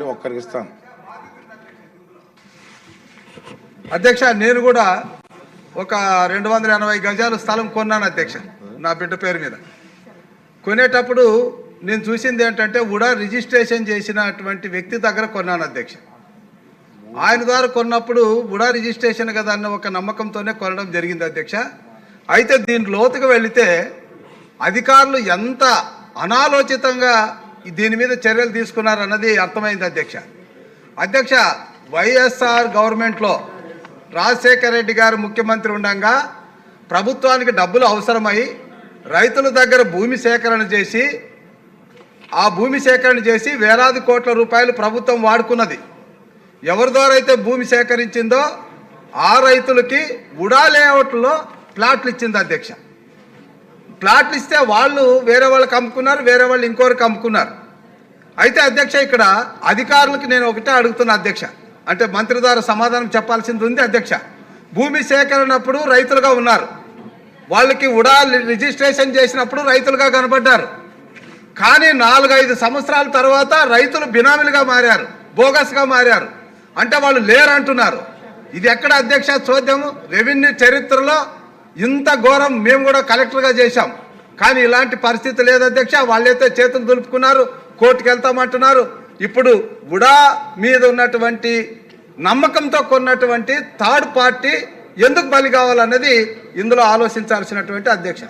ఉండండి, ఒక్కరికి ఇస్తాను. అధ్యక్ష, నేను కూడా ఒక 280 గజాలు స్థలం కొన్నాను అధ్యక్ష, నా బిడ్డ పేరు మీద. కొనేటప్పుడు నేను చూసింది ఏంటంటే ఉడా రిజిస్ట్రేషన్ చేసినటువంటి వ్యక్తి దగ్గర కొన్నాను అధ్యక్ష. ఆయన ద్వారా కొన్నప్పుడు ఉడా రిజిస్ట్రేషన్ కదా అన్న ఒక నమ్మకంతోనే కొనడం జరిగింది అధ్యక్ష. అయితే దీని లోతుగా వెళితే అధికారులు ఎంత అనాలోచితంగా దీని మీద చర్యలు తీసుకున్నారన్నది అర్థమైంది అధ్యక్ష. అధ్యక్ష, వైఎస్ఆర్ గవర్నమెంట్లో రాజశేఖర రెడ్డి గారు ముఖ్యమంత్రి ఉండగా ప్రభుత్వానికి డబ్బులు అవసరమై రైతుల దగ్గర భూమి సేకరణ చేసి వేలాది కోట్ల రూపాయలు ప్రభుత్వం వాడుకున్నది. ఎవరి ద్వారా అయితే భూమి సేకరించిందో ఆ రైతులకి ఉడా లేఅవుట్లో ప్లాట్లు ఇచ్చింది అధ్యక్ష. ప్లాట్లు ఇస్తే వాళ్ళు వేరే వాళ్ళకి అమ్ముకున్నారు, వేరే వాళ్ళు ఇంకోరికి అమ్ముకున్నారు. అయితే అధ్యక్ష, ఇక్కడ అధికారులకు నేను ఒకటే అడుగుతున్నా అధ్యక్ష, అంటే మంత్రి ద్వారా సమాధానం చెప్పాల్సింది ఉంది అధ్యక్ష. భూమి సేకరణప్పుడు రైతులుగా ఉన్నారు, వాళ్ళకి ఉడా రిజిస్ట్రేషన్ చేసినప్పుడు రైతులుగా కనబడ్డారు. కానీ 4-5 సంవత్సరాల తర్వాత రైతులు బినామీలుగా మారారు, బోగస్గా మారారు, అంటే వాళ్ళు లేరంటున్నారు. ఇది ఎక్కడ అధ్యక్ష చూద్దాము? రెవెన్యూ చరిత్రలో ఇంత ఘోరం మేము కూడా కలెక్టర్గా చేశాం, కానీ ఇలాంటి పరిస్థితి లేదు అధ్యక్ష. వాళ్ళైతే చేతులు దులుపుకున్నారు, కోర్టుకు వెళ్తామంటున్నారు. ఇప్పుడు ఉడా మీద ఉన్నటువంటి నమ్మకంతో కొన్నటువంటి థర్డ్ పార్టీ ఎందుకు బలి కావాలన్నది ఇందులో ఆలోచించాల్సినటువంటి అధ్యక్ష.